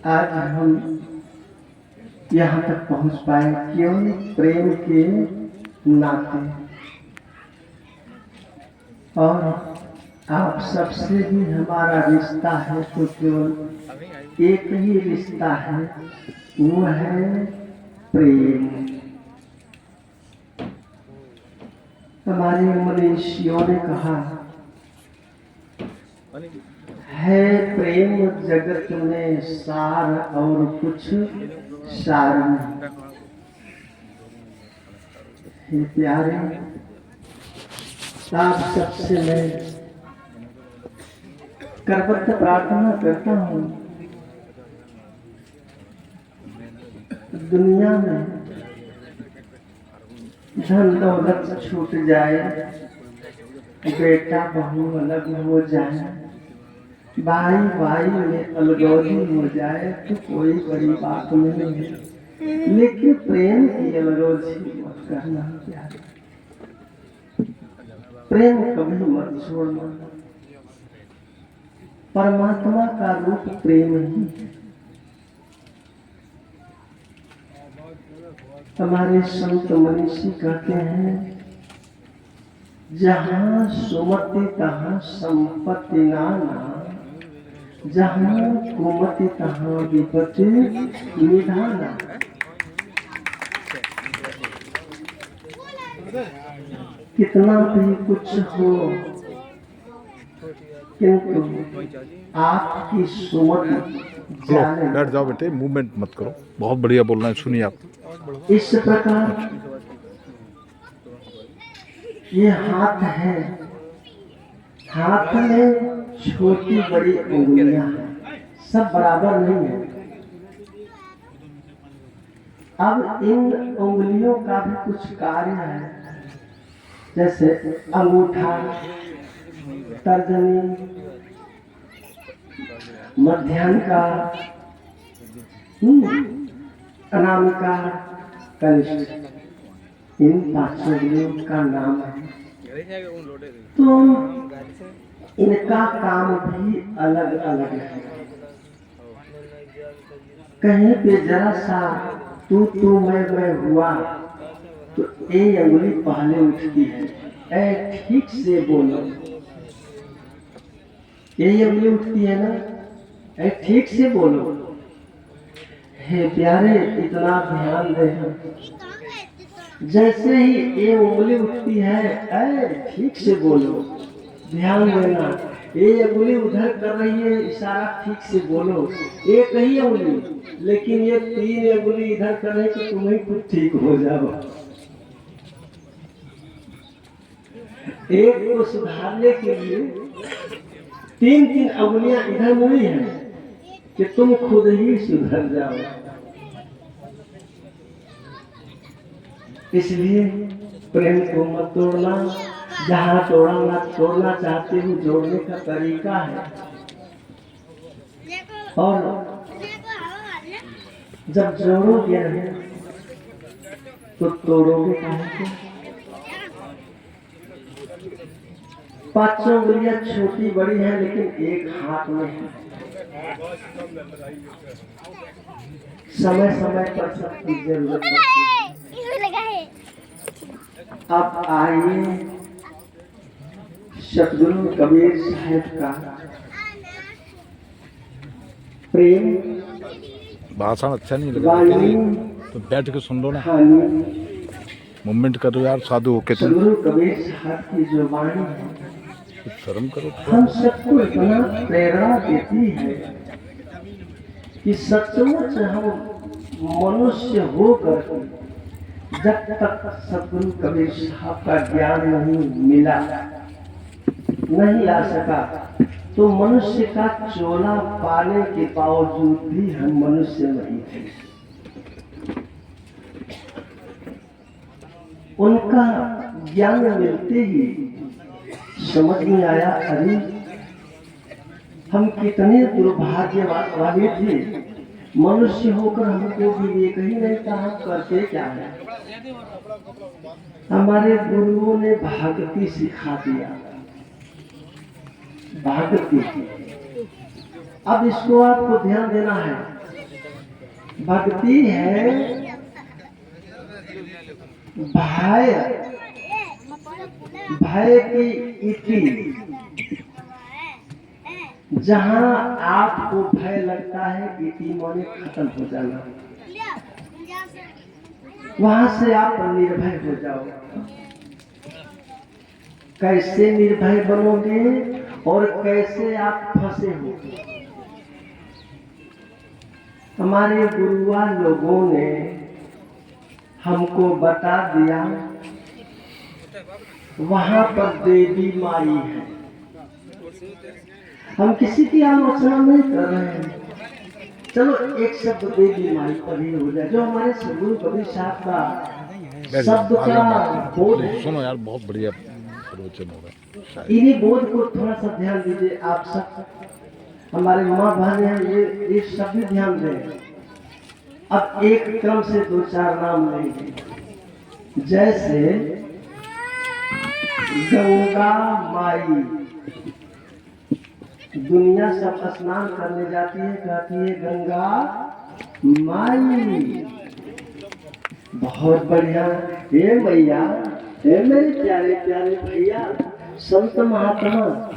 आज हम यहाँ तक पहुँच पाए केवल प्रेम के नाते। और आप सबसे भी हमारा रिश्ता है तो केवल एक ही रिश्ता है, वो है प्रेम। हमारे मनीषियों ने कहा है प्रेम जगत में सार और कुछ सार नहीं। हे प्यारे, आप सबसे मैं करबद्ध प्रार्थना करता हूँ, दुनिया में धन दौलत छूट जाए, बेटा बहू अलग हो जाए, भाई भाई में अलगौजी हो जाए तो कोई बड़ी बात नहीं है, लेकिन प्रेम की अलगौजी मत करना प्यारे। प्रेम कभी मत छोड़ना। परमात्मा का रूप प्रेम ही है। हमारे संत मनीषी कहते हैं, जहाँ सुमति तहाँ संपत्ति नाना, जहाँ कुमति तहाँ विपत्ति निधाना। कितना भी कुछ हो, किंतु आपकी सुमति जाने। बैठ जाओ बेटे, मूवमेंट मत करो। बहुत बढ़िया बोल रहे हैं, सुनिए आप। इस प्रकार ये हाथ है, हाथ में छोटी बड़ी उंगलियां हैं, सब बराबर नहीं है। अब इन उंगलियों का भी कुछ कार्य है, जैसे अंगूठा, तर्जनी, मध्यांका, अनामिका, कनिष्ठ, इन पांचों उंगलियों का नाम है। तो इनका काम भी अलग अलग है। कहीं पे जरा सा तू मैं हुआ तो ये अंगुली पहले उठती है, ऐ ठीक से बोलो। ये अंगुली उठती है ना, ऐ ठीक से बोलो। हे प्यारे, इतना ध्यान दे। जैसे ही ये उंगली उठती है, ऐ ठीक से बोलो, ध्यान देना। ये अंगुली उधर कर रही है, इशारा ठीक से बोलो। एक ही अंगुली, लेकिन ये तीन अंगुली इधर कर रही है तो तुम्हें खुद ठीक हो जाओ। एक को सुधारने के लिए तीन तीन अंगुलियां इधर मुड़ी हैं कि तुम खुद ही सुधर जाओ। इसलिए प्रेम को मत तोड़ना। जहाँ तोड़ना चाहते हो, जोड़ने का तरीका है। और जब जोड़ोगे तो तोड़ोगे कहाँ से? पांचों उंगलियां छोटी बड़ी हैं, लेकिन एक हाथ में है। समय समय पर सबकी जरूरत पड़ती है। अब आइए सतगुरु कबीर साहब का प्रेम भाषण अच्छा नहीं लगा तो बैठ के सुन लो ना, मूवमेंट करो यार, साधु होके तुम। सतगुरु कबीर साहब की जो वाणी है, शर्म करो। हम सबको इतना प्रेरणा देती है कि सचमुच हम मनुष्य होकर जब तक सतगुरु कबीर साहब का ज्ञान नहीं मिला, नहीं आ सका, तो मनुष्य का चोला पाने के बावजूद भी हम मनुष्य नहीं थे। उनका ज्ञान मिलते ही समझ में आया, अरे हम कितने दुर्भाग्यवान वाले थे। मनुष्य होकर हमको विवेक ही नहीं था, हम करते क्या है। हमारे गुरुओं ने भक्ति सिखा दिया, भक्ति। अब इसको आपको ध्यान देना है। भक्ति है भय, भय की इति। जहां आपको भय लगता है, इति माने खत्म हो जाना, वहां से आप निर्भय हो जाओ। कैसे निर्भय बनोगे और कैसे आप फंसे हो? हमारे गुरुआ लोगों ने हमको बता दिया, वहां पर देवी माई है। हम किसी की आलोचना नहीं कर रहे हैं, चलो एक शब्द देवी माई पर ही हो जाए, जो हमारे सदगुरु कबीर साहब का शब्द का बोध है। सुनो यार, बहुत बढ़िया प्रवचन हो रहा है। इन्हीं बोध को थोड़ा सा ध्यान दीजिए आप सब, हमारे माँ बहन हैं, ये सब भी ध्यान दें। अब एक क्रम से 2-4 नाम लेंगे, जैसे गंगा माई। दुनिया सब स्नान करने जाती है, कहती है गंगा माई। बहुत बढ़िया, हे मैया, हे मेरे प्यारे प्यारे भैया, संत महात्मा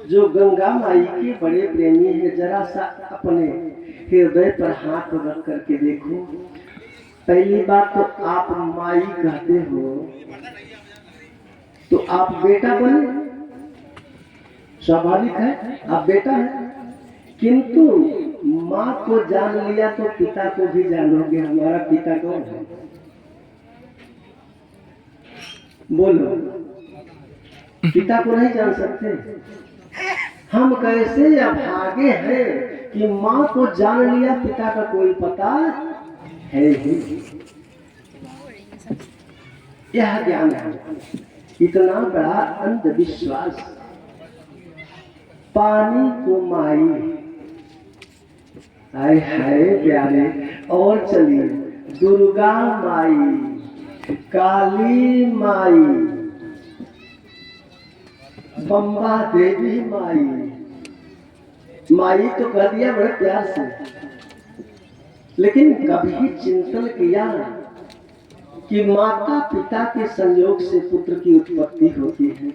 जो गंगा माई के बड़े प्रेमी है, जरा सा अपने हृदय पर हाथ रख करके देखो। पहली बात तो आप माई कहते हो तो आप बेटा बने, स्वाभाविक है, आप बेटा है। किंतु माँ को जान लिया तो पिता को भी जानोगे। हमारा पिता कौन है? बोलो, पिता को नहीं जान सकते? हम कैसे अभागे हैं कि माँ को जान लिया, पिता का कोई पता है ही। यह ज्ञान है, इतना बड़ा अंधविश्वास। पानी को माई, आए हाय प्यारे। और चलिए, दुर्गा माई, काली माई, बम्बा देवी माई। माई तो कह दिया बड़े प्यार से, लेकिन कभी चिंतन किया कि माता पिता के संयोग से पुत्र की उत्पत्ति होती है।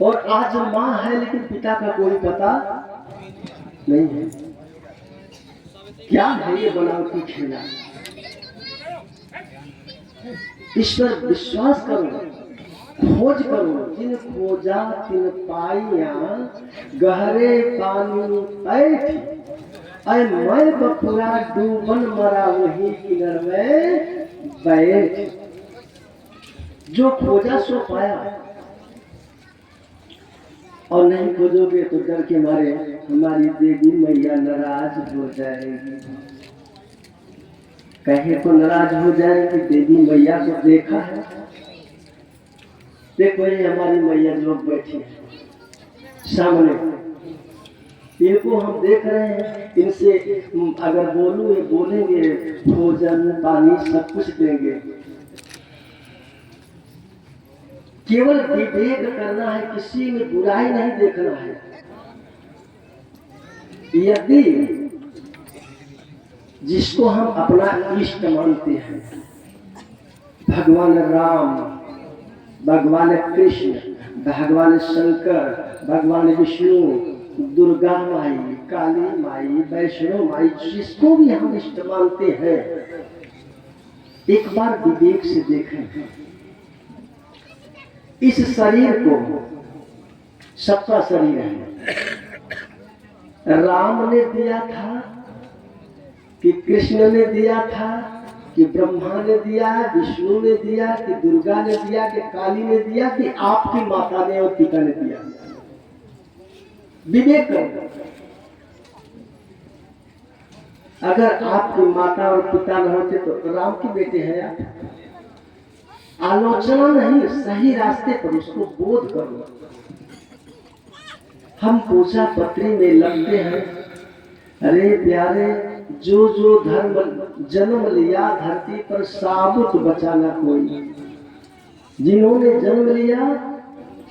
और आज माँ है लेकिन पिता का कोई पता नहीं है। क्या है ये बनावटी खेला? ईश्वर विश्वास करो, खोज करो। जिन खोजा तिन पाइया, गहरे पानी पैठ। अय मैं बपुरा डूबन मरा, वही किनार में बैठ। जो खोजा सो पाया, और नहीं खोजोगे तो डर के मारे हमारी देवी मैया नाराज हो जाएगी। कहे तो नाराज हो जाएगी, देवी मैया को देखा है। देखो ये हमारी मैया लोग बैठी है सामने, इनको हम देख रहे हैं। इनसे अगर बोलूं, ये बोलेंगे, भोजन पानी सब कुछ देंगे। केवल विवेक करना है, किसी में बुराई नहीं देखना है। यदि जिसको हम अपना इष्ट मानते हैं, भगवान राम, भगवान कृष्ण, भगवान शंकर, भगवान विष्णु, दुर्गा माई, काली माई, वैष्णो माई, जिसको भी हम इष्ट मानते हैं, एक बार विवेक से देखें। इस शरीर को, सबका शरीर है, राम ने दिया था कि कृष्ण ने दिया था कि ब्रह्मा ने दिया, विष्णु ने दिया कि दुर्गा ने दिया कि काली ने दिया कि आपकी माता ने और पिता ने दिया? विवेक करो। अगर आपकी माता और पिता न होते तो राम के बेटे हैं आप। आलोचना नहीं, सही रास्ते पर उसको बोध करो। हम पूजा पत्री में लगते हैं, अरे प्यारे, जो जो धर्म जन्म लिया धरती पर, साबुत बचाना कोई। जिन्होंने जन्म लिया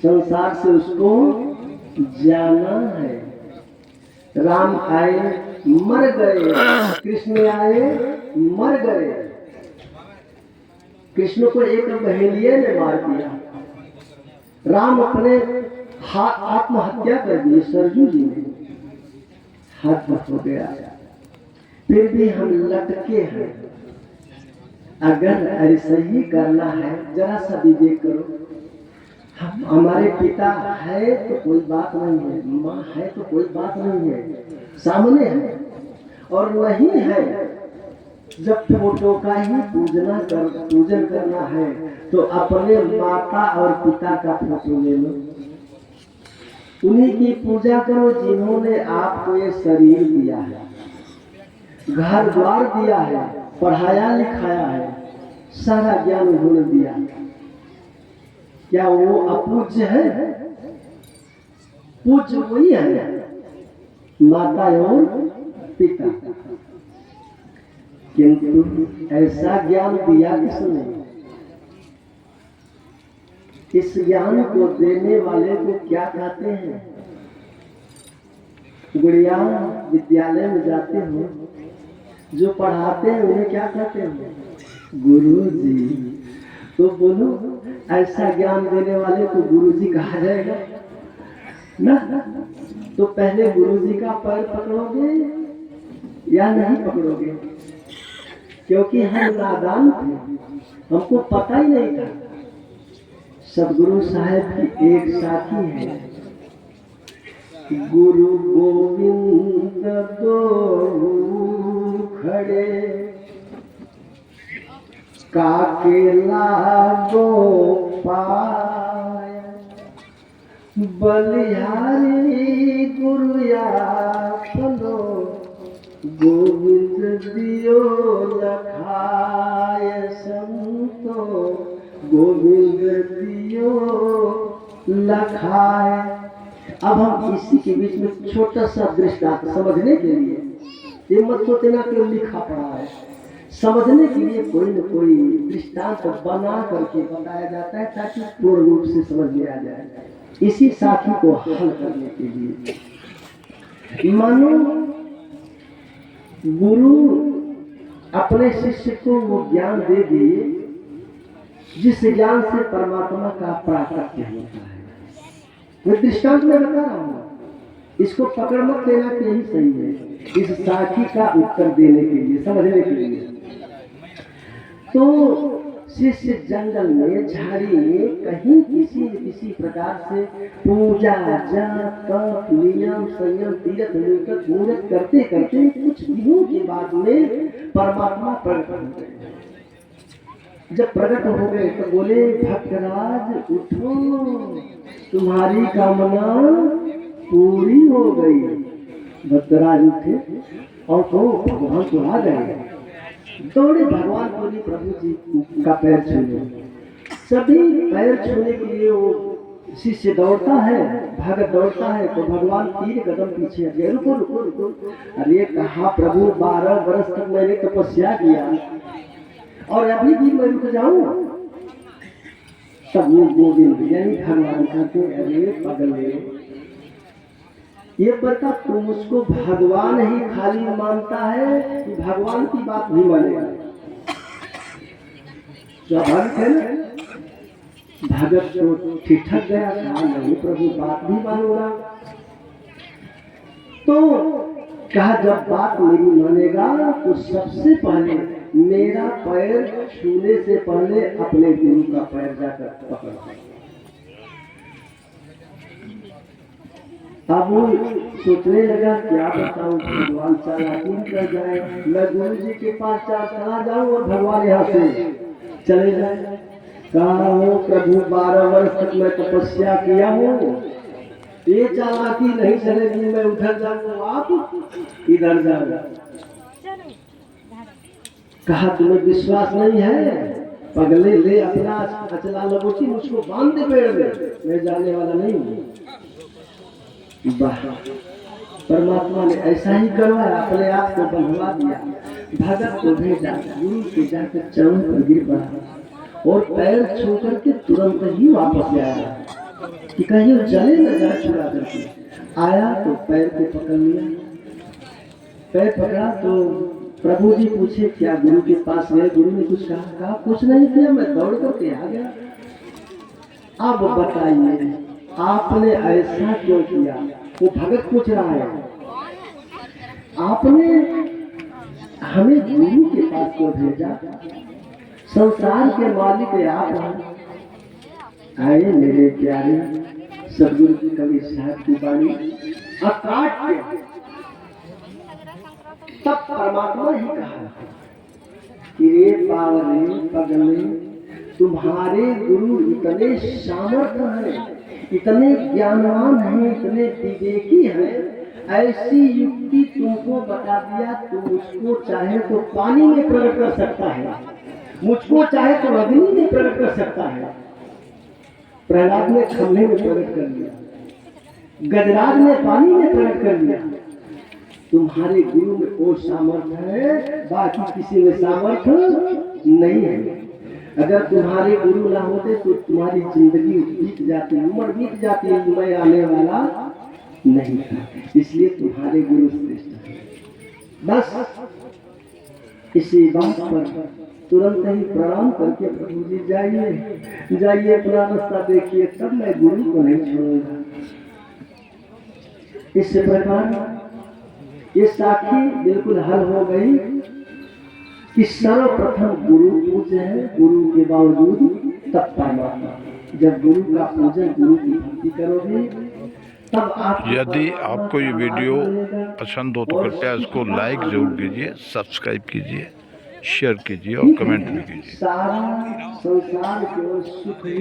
संसार से उसको जाना है। राम आए मर गए, कृष्ण आए मर गए। कृष्ण को एक बहेलिये ने मार दिया, राम अपने आत्महत्या कर दी, सरजू जी ने हाथ हो गया। फिर भी हम लटके हैं। अगर ऐसा ही करना है, जरा सा विवेक करो। हमारे पिता है तो कोई बात नहीं है, माँ है तो कोई बात नहीं है, सामने है। और नहीं है, जब फोटो का ही पूजन करना है तो अपने माता और पिता का फोटो ले लो, उन्हीं की पूजा करो जिन्होंने आपको ये शरीर दिया है, घर द्वार दिया है, पढ़ाया लिखाया है, सारा ज्ञान उन्होंने दिया। क्या वो अपूज्य है? पूज्य वही है, माता और पिता। किंतु ऐसा ज्ञान दिया किसने? इस ज्ञान को देने वाले को क्या कहते हैं? गुड़िया विद्यालय में जाते हो, जो पढ़ाते हैं उन्हें क्या कहते हैं? गुरु जी। तो बोलो, ऐसा ज्ञान देने वाले को गुरु जी कहा जाएगा ना? तो पहले गुरु जी का पैर पकड़ोगे या नहीं पकड़ोगे? क्योंकि हम नादान थे, हमको पता ही नहीं था। सदगुरु साहब की एक साथी है, गुरु गोविंद दो खड़े, काके लागो पाय, बलिहारी गुरुया चलो, गोविंद दियो लखाय संतो, गोविंद दियो लखाय। अब हम इसी के बीच में छोटा सा दृष्टांत समझने के लिए, ये मत सोचना कि लिखा पड़ा है, समझने के लिए कोई न कोई दृष्टांत बना करके बताया जाता है ताकि पूर्ण रूप से समझ में आ जाए। इसी साखी को हल करने के लिए मानो गुरु अपने शिष्य को वो ज्ञान दे दिए जिस ज्ञान से परमात्मा का प्राकट्य होता है। मैं दृष्टांत में बता रहा हूँ, इसको पकड़ मत लेना कि यही सही है, इस साखी का उत्तर देने के लिए, समझने के लिए। तो शिष्य जंगल में, झाड़ी में, कहीं किसी न किसी प्रकार से पूजा जाप तप नियम संयम तीर्थ मिलकर मूर्त करते करते कुछ दिनों के बाद में परमात्मा प्रकट हो गए। जब प्रकट हो गए तो बोले, भक्तराज उठो, तुम्हारी कामना पूरी हो गई। भक्तराज उठे और कहो भगवान तो आ गए। दौड़े भगवान बोली, प्रभु जी का पैर छूने। सभी पैर छूने के लिए वो शिष्य दौड़ता है, भगत दौड़ता है, तो भगवान 3 कदम पीछे हटे। रुको रुको रुको, अरे कहा प्रभु 12 वर्ष तक मैंने तपस्या किया और अभी भी मैं रुक जाऊंगा? तब वो गोविंद यानी भगवान कहते, अरे पगले, ये बता तुम उसको भगवान ही खाली मानता है कि भगवान की बात नहीं मानेगा? स्वाभाविक है ना। भगत तो ठिठक गया, कहा नहीं प्रभु बात भी मानूंगा। तो कहा जब बात मेरी मानेगा तो सबसे पहले मेरा पैर छूने से पहले अपने गुरु का पैर जाकर पकड़। अब वो सोचने लगा क्या बताऊं, भगवान चालाकी कर जाए, मैं गुरु जी के पास चला जाऊं और भगवान यहाँ से चले जाए। कहा हो प्रभु 12 वर्ष तक मैं तपस्या किया हूँ, ये चालाकी नहीं चलेगी, मैं उधर जाऊँ आप इधर जाऊँ। कहा तुम्हें विश्वास नहीं है? पगले ले अपना अचला लगोटी मुझको बांध दे पेड़ में, मैं जाने वाला नहीं हूँ। परमात्मा ने ऐसा ही करवाया, अपने आप को बंधवा दिया। भगत को भेजा, गुरु के जाकर चरण पर गिर पड़ा और पैर छू करके तुरंत ही वापस आया। कि कहीं वो जले न जाए चुरा करके। आया तो पैर को पकड़ लिया, पैर पकड़ा तो प्रभु जी पूछे क्या गुरु के पास गए? गुरु ने कुछ कहा कुछ नहीं किया, मैं दौड़ करके आ गया। अब बताइए आपने ऐसा क्यों किया? वो भगत पूछ रहा है, आपने हमें गुरु के पास क्यों भेजा? संसार के मालिक आप हैं। आए मेरे प्यारे सदगुरु जी कवि साहब की वाणी अकाट के तब परमात्मा ही कहा कि रे पावरे पगले तुम्हारे गुरु इतने सामर्थ्य हैं, इतने ज्ञानवान हैं, इतने विवेकी हैं, ऐसी युक्ति तुमको बता दिया, तुम उसको चाहे तो पानी में प्रकट कर सकता है, मुझको चाहे तो अग्नि में प्रकट कर सकता है। प्रहलाद ने खंभे में प्रकट कर लिया, गजराज ने पानी में प्रकट कर लिया। तुम्हारे गुरु में वो सामर्थ्य है, बाकी किसी में सामर्थ्य नहीं है। अगर तुम्हारे गुरु ना होते तो तुम्हारी जिंदगी बीत जाती, उम्र बीत जाती, मैं आने वाला नहीं था। इसलिए तुम्हारे गुरु श्रेष्ठ है। बस इसी बात पर तुरंत ही प्रणाम करके प्रभु जी जाइए अपना रास्ता देखिए, तब मैं गुरु को नहीं छोड़ूंगा। इस प्रकार ये साखी बिल्कुल हल हो गई कि सर्वप्रथम गुरु पूज्य है, गुरु के बावजूद तब परमात्मा। जब गुरु का पूजन, गुरु की भक्ति करोगे तब आप। यदि आपको ये वीडियो पसंद हो तो कृपया इसको लाइक जरूर कीजिए, सब्सक्राइब कीजिए, शेयर कीजिए और कमेंट भी कीजिए। सारा संसार केवल सुख